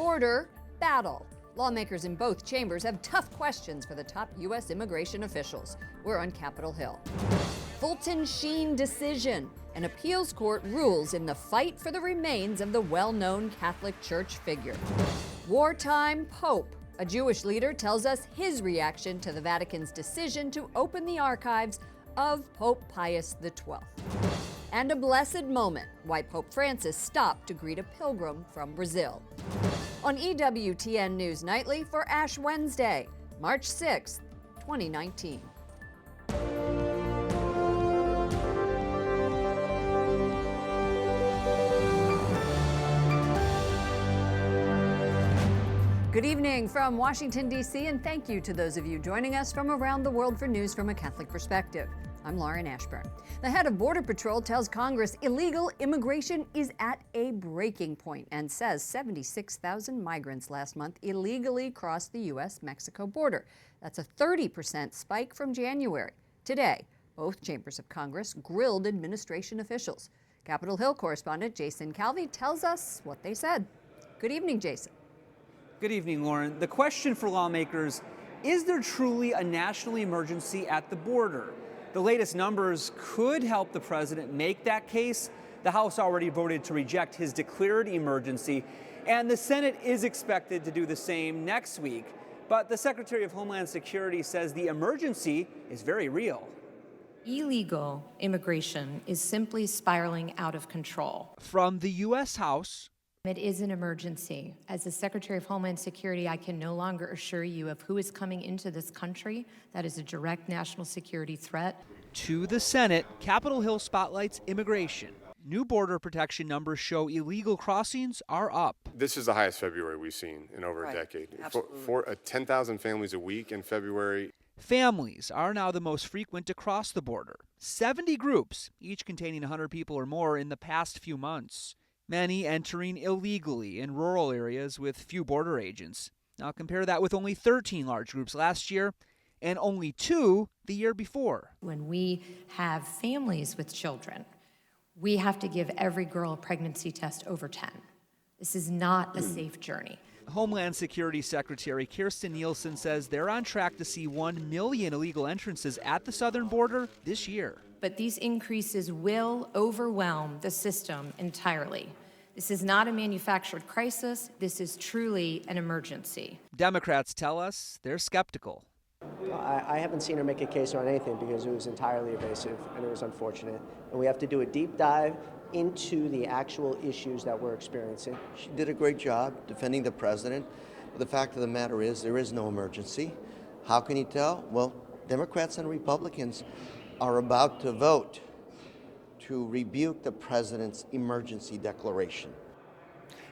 border battle. Lawmakers in both chambers have tough questions for the top U.S. immigration officials. We're on Capitol Hill. Fulton Sheen decision. An appeals court rules in the fight for the remains of the well-known Catholic Church figure. Wartime Pope. A Jewish leader tells us his reaction to the Vatican's decision to open the archives of Pope Pius XII. And a blessed moment, why Pope Francis stopped to greet a pilgrim from Brazil. On EWTN News Nightly for Ash Wednesday, March 6th, 2019. Good evening from Washington, D.C., and thank you to those of you joining us from around the world for news from a Catholic perspective. I'm Lauren Ashburn. The head of Border Patrol tells Congress illegal immigration is at a breaking point and says 76,000 migrants last month illegally crossed the U.S. Mexico border. That's a 30% spike from January. Today, both chambers of Congress grilled administration officials. Capitol Hill correspondent ytsync-en tells us what they said. Good evening, Jason. Good evening, Lauren. The question for lawmakers, is there truly a national emergency at the border? The latest numbers could help the president make that case. The House already voted to reject his declared emergency, and the Senate is expected to do the same next week. But the Secretary of Homeland Security says the emergency is very real. Illegal immigration is simply spiraling out of control. From the U.S. House, it is an emergency. As the Secretary of Homeland Security, I can no longer assure you of who is coming into this country. That is a direct national security threat. To the Senate, Capitol Hill spotlights immigration. New border protection numbers show illegal crossings are up. This is the highest February we've seen in over a decade. For 10,000 families a week in February. Families are now the most frequent to cross the border. 70 groups, each containing 100 people or more in the past few months. Many entering illegally in rural areas with few border agents. Now compare that with only 13 large groups last year and only 2 the year before. When we have families with children, we have to give every girl a pregnancy test over 10. This is not a safe journey. Homeland Security Secretary Kirstjen Nielsen says they're on track to see 1 million illegal entrances at the southern border this year. But these increases will overwhelm the system entirely. This is not a manufactured crisis. This is truly an emergency. Democrats tell us they're skeptical. I haven't seen her make a case on anything because it was entirely evasive and it was unfortunate. And we have to do a deep dive into the actual issues that we're experiencing. She did a great job defending the president. But the fact of the matter is there is no emergency. How can you tell? Well, Democrats and Republicans are about to vote to rebuke the president's emergency declaration.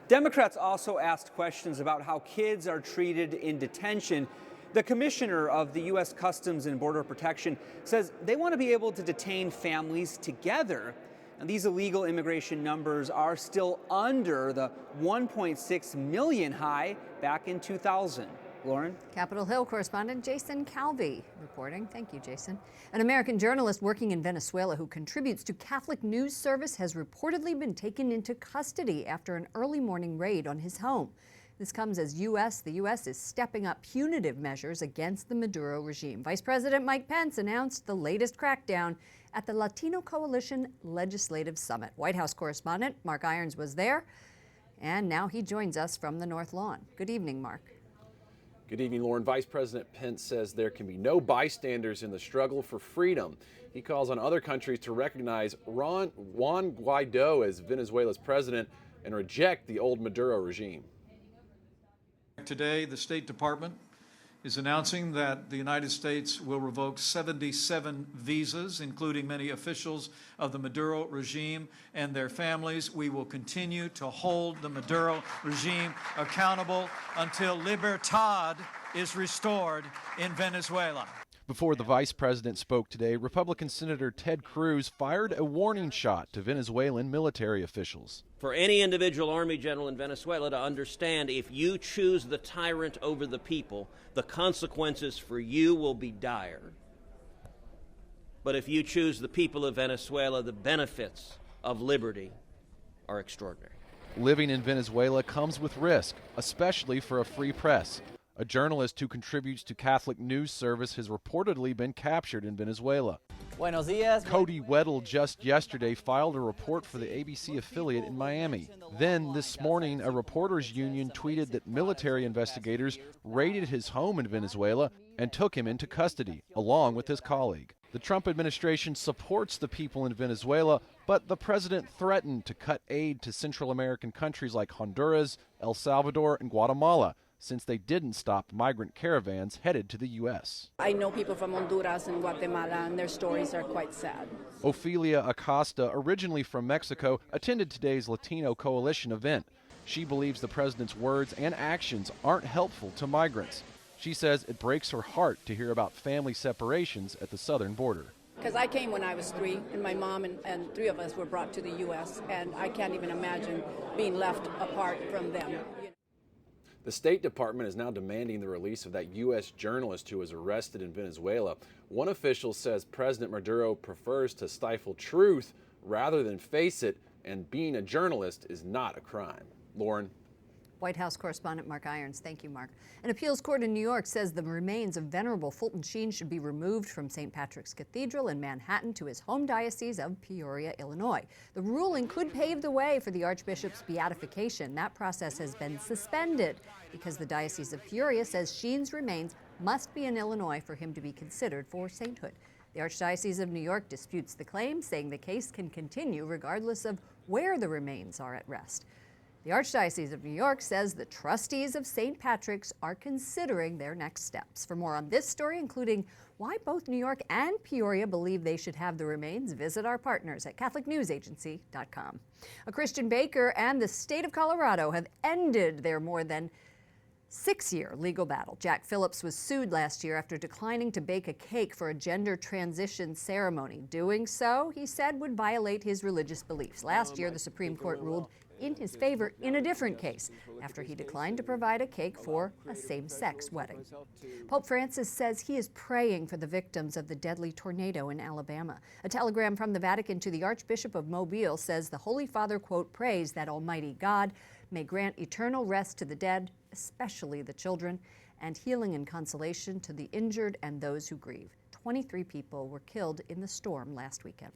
Democrats also asked questions about how kids are treated in detention. The commissioner of the U.S. Customs and Border Protection says they want to be able to detain families together. And these illegal immigration numbers are still under the 1.6 million high back in 2000. Lauren? Capitol Hill correspondent ytsync-en reporting. Thank you, Jason. An American journalist working in Venezuela who contributes to Catholic News Service has reportedly been taken into custody after an early morning raid on his home. This comes as the U.S. is stepping up punitive measures against the Maduro regime. Vice President Mike Pence announced the latest crackdown at the Latino Coalition Legislative Summit. White House correspondent Mark Irons was there, and now he joins us from the North Lawn. Good evening, Mark. Good evening, Lauren. Vice President Pence says there can be no bystanders in the struggle for freedom. He calls on other countries to recognize Juan Guaido as Venezuela's president and reject the old Maduro regime. Today, the State Department is announcing that the United States will revoke 77 visas, including many officials of the Maduro regime and their families. We will continue to hold the Maduro regime accountable until libertad is restored in Venezuela. Before the vice president spoke today, Republican Senator Ted Cruz fired a warning shot to Venezuelan military officials. For any individual army general in Venezuela to understand, if you choose the tyrant over the people, the consequences for you will be dire. But if you choose the people of Venezuela, the benefits of liberty are extraordinary. Living in Venezuela comes with risk, especially for a free press. A journalist who contributes to Catholic news service has reportedly been captured in Venezuela. Buenos dias. Cody Weddle just yesterday filed a report for the ABC affiliate in Miami. Then this morning, a reporters union tweeted that military investigators raided his home in Venezuela and took him into custody, along with his colleague. The Trump administration supports the people in Venezuela, but the president threatened to cut aid to Central American countries like Honduras, El Salvador, and Guatemala, since they didn't stop migrant caravans headed to the U.S. I know people from Honduras and Guatemala, and their stories are quite sad. Ophelia Acosta, originally from Mexico, attended today's Latino Coalition event. She believes the president's words and actions aren't helpful to migrants. She says it breaks her heart to hear about family separations at the southern border. Because I came when I was 3, and my mom and 3 of us were brought to the U.S., and I can't even imagine being left apart from them. The State Department is now demanding the release of that U.S. journalist who was arrested in Venezuela. One official says President Maduro prefers to stifle truth rather than face it, and being a journalist is not a crime. Lauren. White House correspondent Mark Irons. Thank you, Mark. An appeals court in New York says the remains of Venerable Fulton Sheen should be removed from St. Patrick's Cathedral in Manhattan to his home diocese of Peoria, Illinois. The ruling could pave the way for the Archbishop's beatification. That process has been suspended because the Diocese of Peoria says Sheen's remains must be in Illinois for him to be considered for sainthood. The Archdiocese of New York disputes the claim, saying the case can continue regardless of where the remains are at rest. The Archdiocese of New York says the trustees of St. Patrick's are considering their next steps. For more on this story, including why both New York and Peoria believe they should have the remains, visit our partners at CatholicNewsAgency.com. A Christian baker and the state of Colorado have ended their more than 6-year legal battle. Jack Phillips was sued last year after declining to bake a cake for a gender transition ceremony. Doing so, he said, would violate his religious beliefs. Last year, the Supreme Court ruled in his favor in a different case after he declined to provide a cake for a same-sex wedding. Pope Francis says he is praying for the victims of the deadly tornado in Alabama. A telegram from the Vatican to the Archbishop of Mobile says the Holy Father, quote, prays that Almighty God may grant eternal rest to the dead, especially the children, and healing and consolation to the injured and those who grieve. 23 people were killed in the storm last weekend.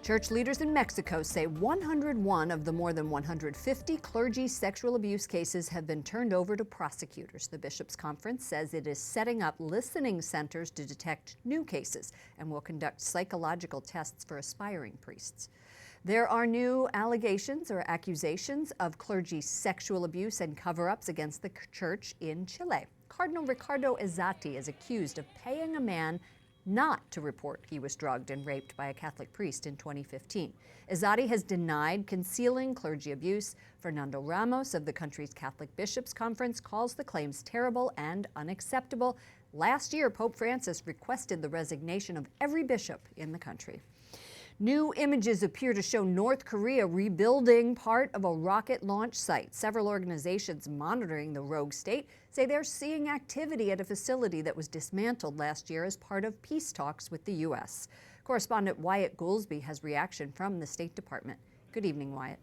Church leaders in Mexico say 101 of the more than 150 clergy sexual abuse cases have been turned over to prosecutors. The Bishops' Conference says it is setting up listening centers to detect new cases and will conduct psychological tests for aspiring priests. There are new allegations or accusations of clergy sexual abuse and cover-ups against the church in Chile. Cardinal Ricardo Ezzati is accused of paying a man not to report he was drugged and raped by a Catholic priest in 2015. Ezzati has denied concealing clergy abuse. Fernando Ramos of the country's Catholic Bishops' Conference calls the claims terrible and unacceptable. Last year, Pope Francis requested the resignation of every bishop in the country. New images appear to show North Korea rebuilding part of a rocket launch site. Several organizations monitoring the rogue state say they're seeing activity at a facility that was dismantled last year as part of peace talks with the U.S. Correspondent Wyatt Goolsby has reaction from the State Department. Good evening, Wyatt.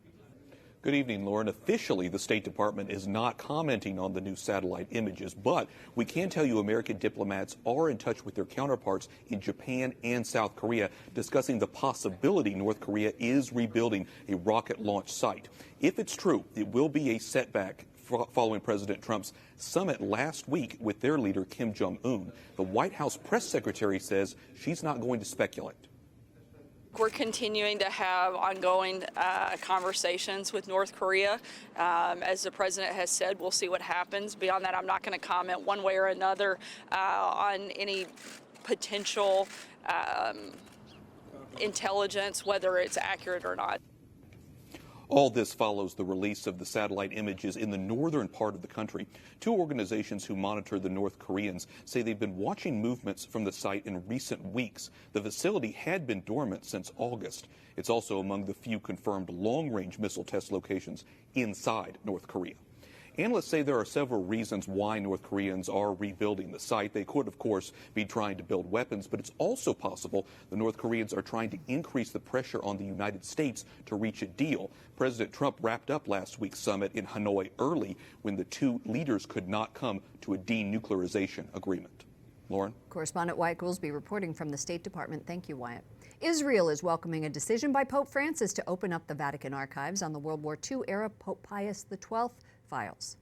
Good evening, Lauren. Officially, the State Department is not commenting on the new satellite images, but we can tell you American diplomats are in touch with their counterparts in Japan and South Korea, discussing the possibility North Korea is rebuilding a rocket launch site. If it's true, it will be a setback following President Trump's summit last week with their leader, Kim Jong-un. The White House press secretary says she's not going to speculate. We're continuing to have ongoing conversations with North Korea. As the president has said, we'll see what happens. Beyond that, I'm not going to comment one way or another on any potential intelligence, whether it's accurate or not. All this follows the release of the satellite images in the northern part of the country. Two organizations who monitor the North Koreans say they've been watching movements from the site in recent weeks. The facility had been dormant since August. It's also among the few confirmed long-range missile test locations inside North Korea. Analysts say there are several reasons why North Koreans are rebuilding the site. They could, of course, be trying to build weapons, but it's also possible the North Koreans are trying to increase the pressure on the United States to reach a deal. President Trump wrapped up last week's summit in Hanoi early when the two leaders could not come to a denuclearization agreement. Lauren? Correspondent Wyatt Goolsby reporting from the State Department. Thank you, Wyatt. Israel is welcoming a decision by Pope Francis to open up the Vatican archives on the World War II era Pope Pius XII files.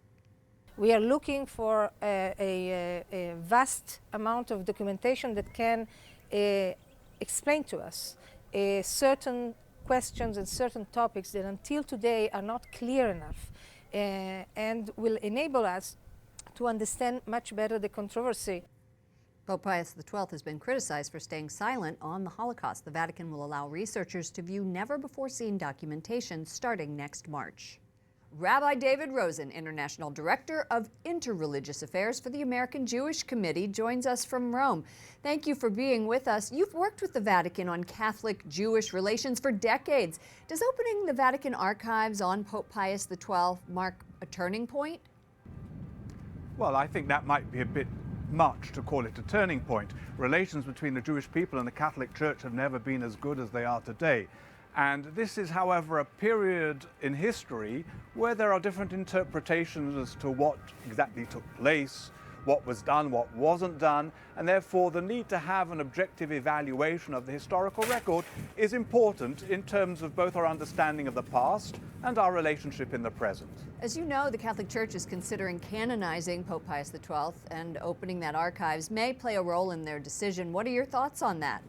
We are looking for a vast amount of documentation that can explain to us certain questions and certain topics that until today are not clear enough and will enable us to understand much better the controversy. Pope Pius XII has been criticized for staying silent on the Holocaust. The Vatican will allow researchers to view never-before-seen documentation starting next March. Rabbi David Rosen, International Director of Interreligious Affairs for the American Jewish Committee, joins us from Rome. Thank you for being with us. You've worked with the Vatican on Catholic-Jewish relations for decades. Does opening the Vatican archives on Pope Pius XII mark a turning point? Well, I think that might be a bit much to call it a turning point. Relations between the Jewish people and the Catholic Church have never been as good as they are today. And this is, however, a period in history where there are different interpretations as to what exactly took place, what was done, what wasn't done, and therefore the need to have an objective evaluation of the historical record is important in terms of both our understanding of the past and our relationship in the present. As you know, the Catholic Church is considering canonizing Pope Pius XII, and opening that archives may play a role in their decision. What are your thoughts on that?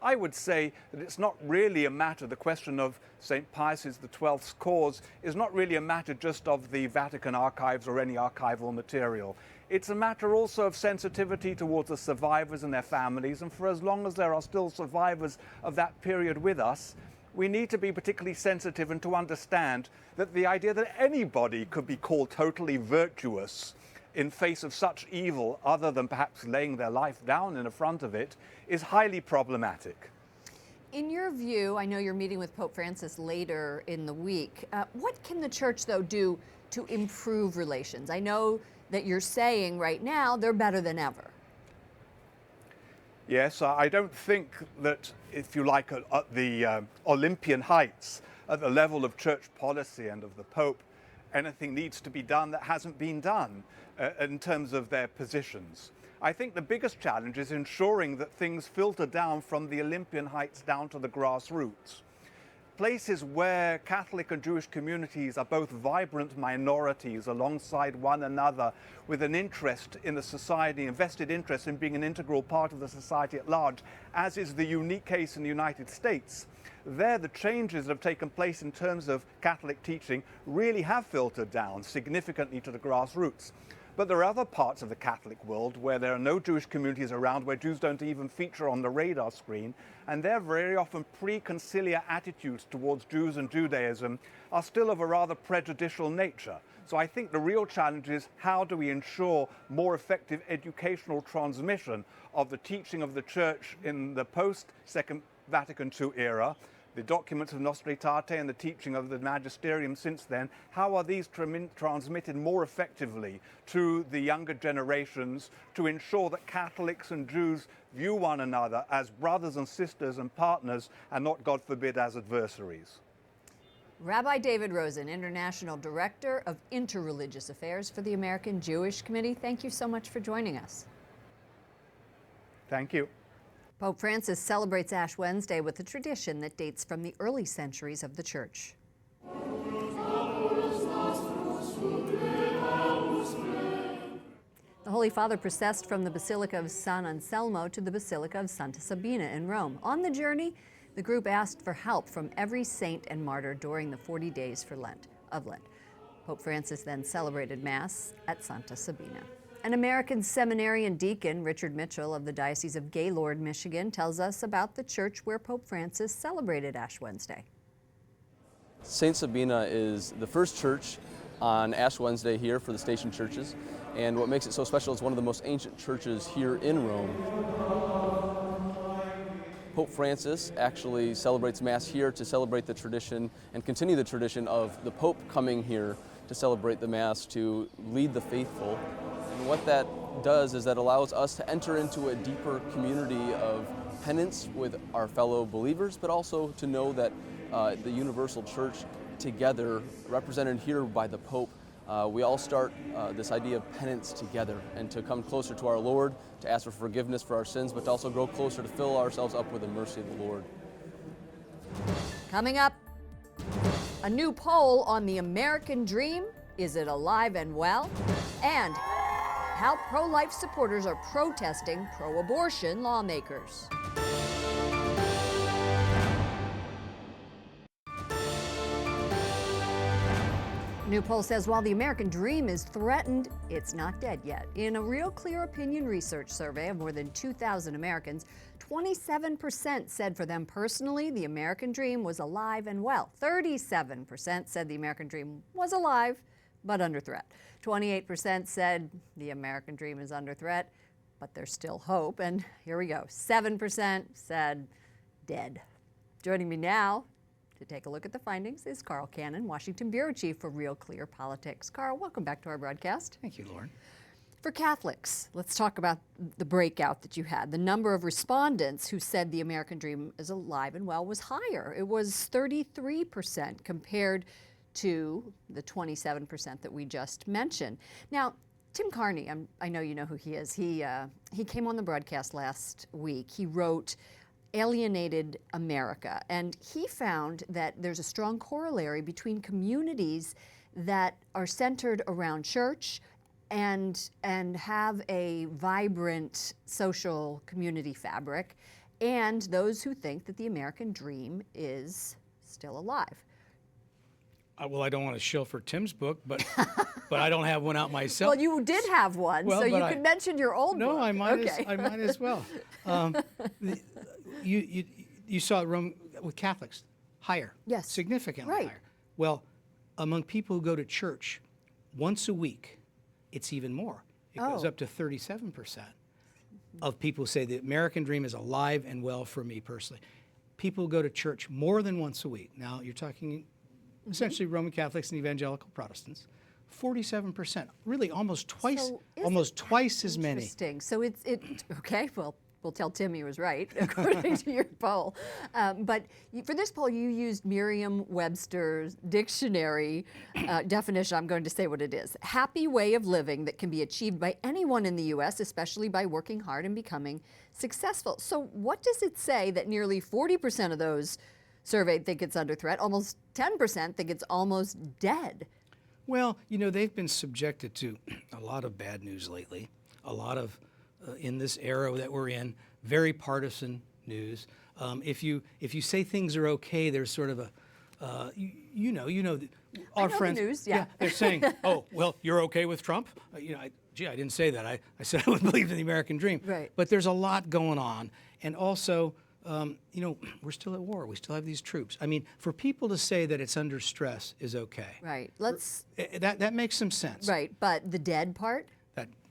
I would say that it's not really a matter, the question of St. Pius XII's cause is not really a matter just of the Vatican archives or any archival material. It's a matter also of sensitivity towards the survivors and their families, and for as long as there are still survivors of that period with us, we need to be particularly sensitive and to understand that the idea that anybody could be called totally virtuous in face of such evil, other than perhaps laying their life down in front of it, is highly problematic. In your view, I know you're meeting with Pope Francis later in the week. What can the Church, though, do to improve relations? I know that you're saying right now they're better than ever. Yes, I don't think that, if you like, at the Olympian heights, at the level of church policy and of the Pope, anything needs to be done that hasn't been done in terms of their positions. I think the biggest challenge is ensuring that things filter down from the Olympian heights down to the grassroots. Places where Catholic and Jewish communities are both vibrant minorities alongside one another with an interest in the society, a vested interest in being an integral part of the society at large, as is the unique case in the United States. There, the changes that have taken place in terms of Catholic teaching really have filtered down significantly to the grassroots. But there are other parts of the Catholic world where there are no Jewish communities around, where Jews don't even feature on the radar screen, and their very often pre-conciliar attitudes towards Jews and Judaism are still of a rather prejudicial nature. So I think the real challenge is, how do we ensure more effective educational transmission of the teaching of the Church in the post-Second Vatican II era, the documents of Nostra Aetate and the teaching of the magisterium since then? How are these transmitted more effectively to the younger generations to ensure that Catholics and Jews view one another as brothers and sisters and partners, and not, God forbid, as adversaries? Rabbi David Rosen, International Director of Interreligious Affairs for the American Jewish Committee, thank you so much for joining us. Thank you. Pope Francis celebrates Ash Wednesday with a tradition that dates from the early centuries of the Church. The Holy Father processed from the Basilica of San Anselmo to the Basilica of Santa Sabina in Rome. On the journey, the group asked for help from every saint and martyr during the 40 days of Lent. Pope Francis then celebrated Mass at Santa Sabina. An American seminarian deacon, Richard Mitchell of the Diocese of Gaylord, Michigan, tells us about the church where Pope Francis celebrated Ash Wednesday. St. Sabina is the first church on Ash Wednesday here for the station churches, and what makes it so special is one of the most ancient churches here in Rome. Pope Francis actually celebrates Mass here to celebrate the tradition and continue the tradition of the Pope coming here to celebrate the Mass, to lead the faithful. And what that does is that allows us to enter into a deeper community of penance with our fellow believers, but also to know that the universal church together, represented here by the Pope, we all start this idea of penance together and to come closer to our Lord, to ask for forgiveness for our sins, but to also grow closer to fill ourselves up with the mercy of the Lord. Coming up, a new poll on the American dream. Is it alive and well? And how pro-life supporters are protesting pro-abortion lawmakers. New poll says while the American dream is threatened, it's not dead yet. In a Real Clear Opinion research survey of more than 2,000 Americans, 27% said for them personally the American dream was alive and well. 37% said the American dream was alive but under threat. 28% said the American dream is under threat, but there's still hope. And here we go. 7% said dead. Joining me now to take a look at the findings is Carl Cannon, Washington Bureau Chief for Real Clear Politics. Carl, welcome back to our broadcast. Thank you, Lauren. For Catholics, let's talk about the breakout that you had. The number of respondents who said the American dream is alive and well was higher. It was 33% compared to the 27% that we just mentioned. Now, Tim Carney, I know you know who he is. He came on the broadcast last week. He wrote Alienated America, and he found that there's a strong corollary between communities that are centered around church and have a vibrant social community fabric, and those who think that the American dream is still alive. Well, I don't want to shill for Tim's book, but I don't have one out myself. Well, you did have one, so you could mention your old book. No, I might as well. You saw Rome with Catholics, higher. Yes. Significantly right. higher. Well, among people who go to church once a week, it's even more. It goes up to 37% of people who say the American dream is alive and well for me personally. People who go to church more than once a week. Now, you're talking essentially Roman Catholics and evangelical Protestants. 47%, really almost twice as many. Interesting. So it's okay. Well, we'll tell Tim he was right according to your poll. But for this poll, you used Merriam-Webster's dictionary definition. I'm going to say what it is: happy way of living that can be achieved by anyone in the U.S., especially by working hard and becoming successful. So what does it say that nearly 40% of those surveyed think it's under threat, almost 10% think it's almost dead? Well, you know, they've been subjected to a lot of bad news lately, a lot of, in this era that we're in, very partisan news. If you say things are okay, there's sort of a, our friends, the news, yeah. They're saying, oh, well, you're okay with Trump? I didn't say that. I said I would believe in the American dream. Right. But there's a lot going on. And also, we're still at war. We still have these troops. I mean, for people to say that it's under stress is okay. Right. That makes some sense. Right. But the dead part?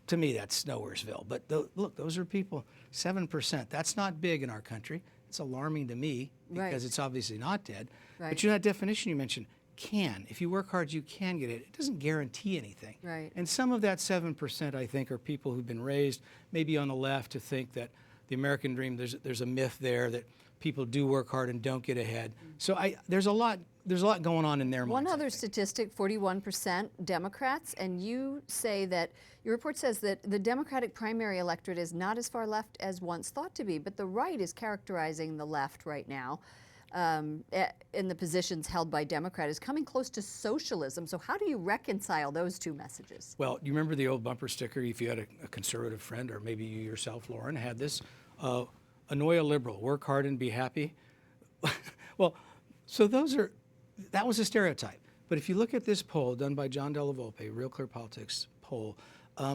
To me, that's Nowheresville. But look, those are people, 7%. That's not big in our country. It's alarming to me because it's obviously not dead. Right. But that definition you mentioned, can. If you work hard, you can get it. It doesn't guarantee anything. Right. And some of that 7%, I think, are people who've been raised maybe on the left to think that the American dream, there's a myth there that people do work hard and don't get ahead. So there's a lot going on in their minds. One other statistic, 41% Democrats, and you say that, your report says that the Democratic primary electorate is not as far left as once thought to be, but the right is characterizing the left right now in the positions held by Democrats as coming close to socialism. So how do you reconcile those two messages? Well, you remember the old bumper sticker, if you had a conservative friend, or maybe you yourself, Lauren, had this, annoy a liberal, work hard and be happy. Well, so that was a stereotype. But if you look at this poll done by John Della Volpe, Real Clear Politics poll,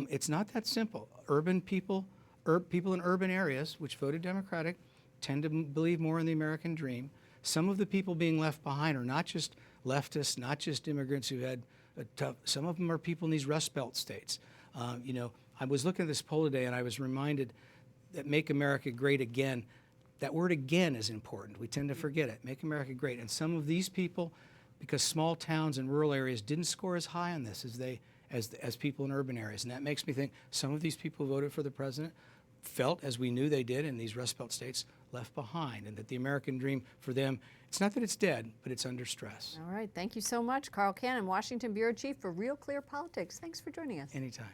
it's not that simple. Urban people in urban areas, which voted Democratic, tend to believe more in the American dream. Some of the people being left behind are not just leftists, not just immigrants who had a tough, some of them are people in these Rust Belt states. I was looking at this poll today and I was reminded that Make America Great Again, that word again is important. We tend to forget it. Make America Great. And some of these people, because small towns and rural areas didn't score as high on this as people in urban areas. And that makes me think some of these people who voted for the president felt, as we knew they did in these Rust Belt states, left behind, and that the American dream for them, it's not that it's dead, but it's under stress. All right, thank you so much, Carl Cannon, Washington Bureau Chief for Real Clear Politics. Thanks for joining us. Anytime.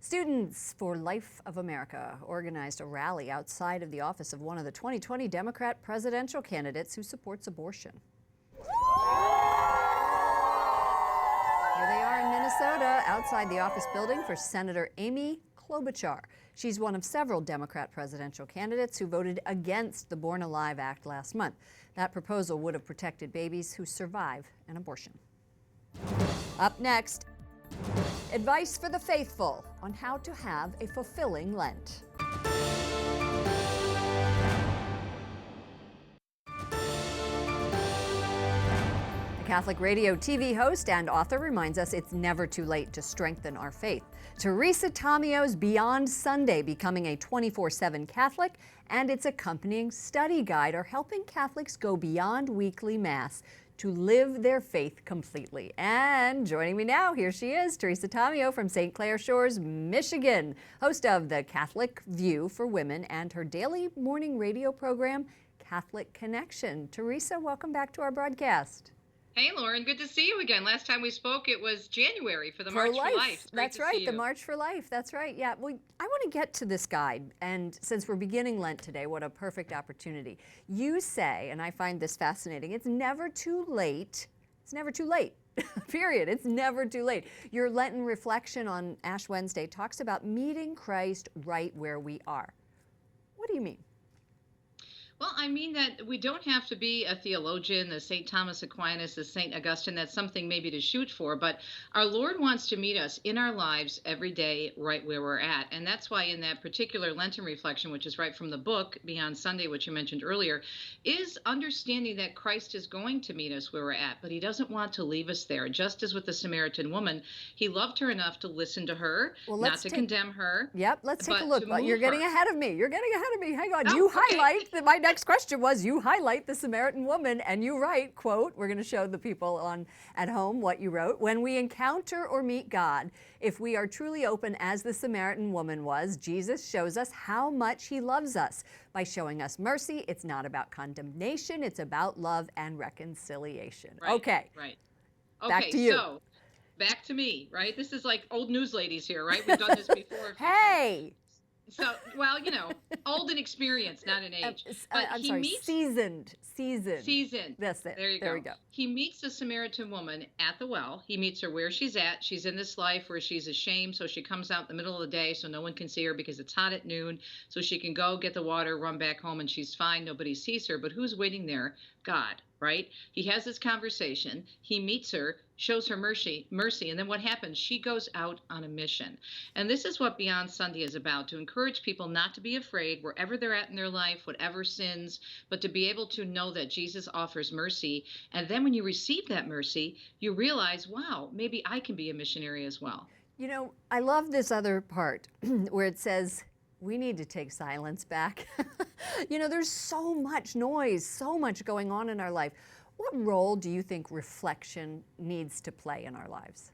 Students for Life of America organized a rally outside of the office of one of the 2020 Democrat presidential candidates who supports abortion. Here they are in Minnesota, outside the office building for Senator Amy Klobuchar. She's one of several Democrat presidential candidates who voted against the Born Alive Act last month. That proposal would have protected babies who survive an abortion. Up next, advice for the faithful on how to have a fulfilling Lent. Catholic radio TV host and author reminds us it's never too late to strengthen our faith. Teresa Tomio's Beyond Sunday, Becoming a 24/7 Catholic, and its accompanying study guide are helping Catholics go beyond weekly Mass to live their faith completely. And joining me now, here she is, Teresa Tomio from St. Clair Shores, Michigan, host of the Catholic View for Women and her daily morning radio program, Catholic Connection. Teresa, welcome back to our broadcast. Hey, Lauren, good to see you again. Last time we spoke, it was January for the March for Life. That's right, the March for Life. That's right. Yeah, well, I want to get to this guide. And since we're beginning Lent today, what a perfect opportunity. You say, and I find this fascinating, it's never too late. It's never too late, period. It's never too late. Your Lenten reflection on Ash Wednesday talks about meeting Christ right where we are. What do you mean? Well, I mean that we don't have to be a theologian, the St. Thomas Aquinas, the St. Augustine. That's something maybe to shoot for. But our Lord wants to meet us in our lives every day right where we're at. And that's why in that particular Lenten reflection, which is right from the book, Beyond Sunday, which you mentioned earlier, is understanding that Christ is going to meet us where we're at. But he doesn't want to leave us there. Just as with the Samaritan woman, he loved her enough to listen to her, not to condemn her. Yep, let's take a look. You're getting ahead of me. You're getting ahead of me. Hang on. Oh, you okay. highlight that my next question was, you highlight the Samaritan woman, and you write, quote, we're going to show the people at home what you wrote, when we encounter or meet God, if we are truly open as the Samaritan woman was, Jesus shows us how much he loves us by showing us mercy. It's not about condemnation, it's about love and reconciliation. Right, okay. Right. Back to you. So, back to me, right? This is like old news ladies here, right? We've done this before. Hey! So, well, old in experience, not in age. But I'm sorry, seasoned. That's it. There you go. There we go. He meets the Samaritan woman at the well. He meets her where she's at. She's in this life where she's ashamed, so she comes out in the middle of the day so no one can see her because it's hot at noon. So she can go get the water, run back home, and she's fine. Nobody sees her. But who's waiting there? God, right? He has this conversation. He meets her, shows her mercy, and then what happens? She goes out on a mission. And this is what Beyond Sunday is about, to encourage people not to be afraid wherever they're at in their life, whatever sins, but to be able to know that Jesus offers mercy. And then when you receive that mercy, you realize, wow, maybe I can be a missionary as well. I love this other part where it says, we need to take silence back. There's so much noise, so much going on in our life. What role do you think reflection needs to play in our lives?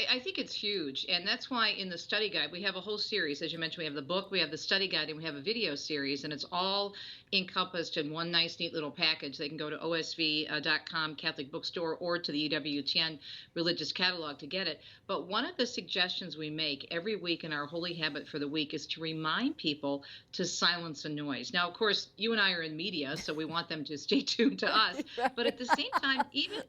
I think it's huge, and that's why in the study guide we have a whole series. As you mentioned, we have the book, we have the study guide, and we have a video series, and it's all encompassed in one nice, neat little package. They can go to osv.com, Catholic Bookstore, or to the EWTN Religious Catalog to get it. But one of the suggestions we make every week in our Holy Habit for the week is to remind people to silence the noise. Now, of course, you and I are in media, so we want them to stay tuned to us. But at the same time, even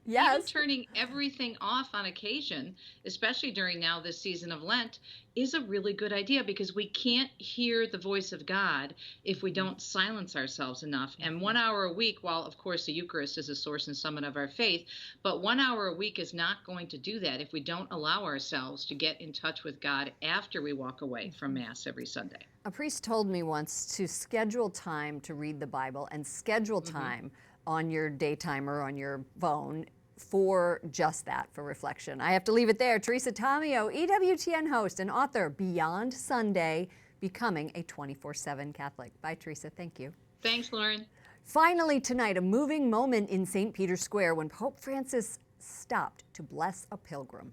turning everything off on occasion, especially during now this season of Lent, is a really good idea, because we can't hear the voice of God if we don't silence ourselves enough. And 1 hour a week, while of course the Eucharist is a source and summit of our faith, but 1 hour a week is not going to do that if we don't allow ourselves to get in touch with God after we walk away from Mass every Sunday. A priest told me once to schedule time to read the Bible and schedule time on your daytime or on your phone for just that, for reflection. I have to leave it there. Teresa Tomio, EWTN host and author, Beyond Sunday, Becoming a 24/7 Catholic. Bye, Teresa. Thank you. Thanks, Lauren. Finally tonight, a moving moment in St. Peter's Square when Pope Francis stopped to bless a pilgrim.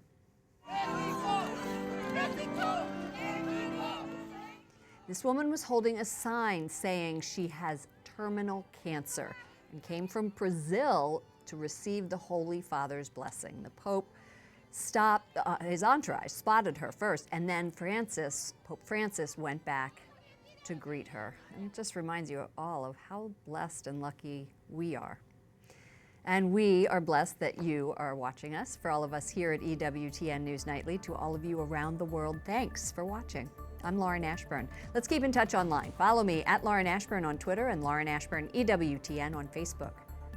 This woman was holding a sign saying she has terminal cancer and came from Brazil to receive the Holy Father's blessing. The Pope stopped, his entourage spotted her first, and then Pope Francis went back to greet her. And it just reminds you all of how blessed and lucky we are. And we are blessed that you are watching us. For all of us here at EWTN News Nightly, to all of you around the world, thanks for watching. I'm Lauren Ashburn. Let's keep in touch online. Follow me at Lauren Ashburn on Twitter and Lauren Ashburn EWTN on Facebook.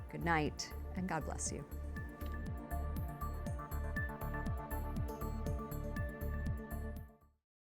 Good night, and God bless you.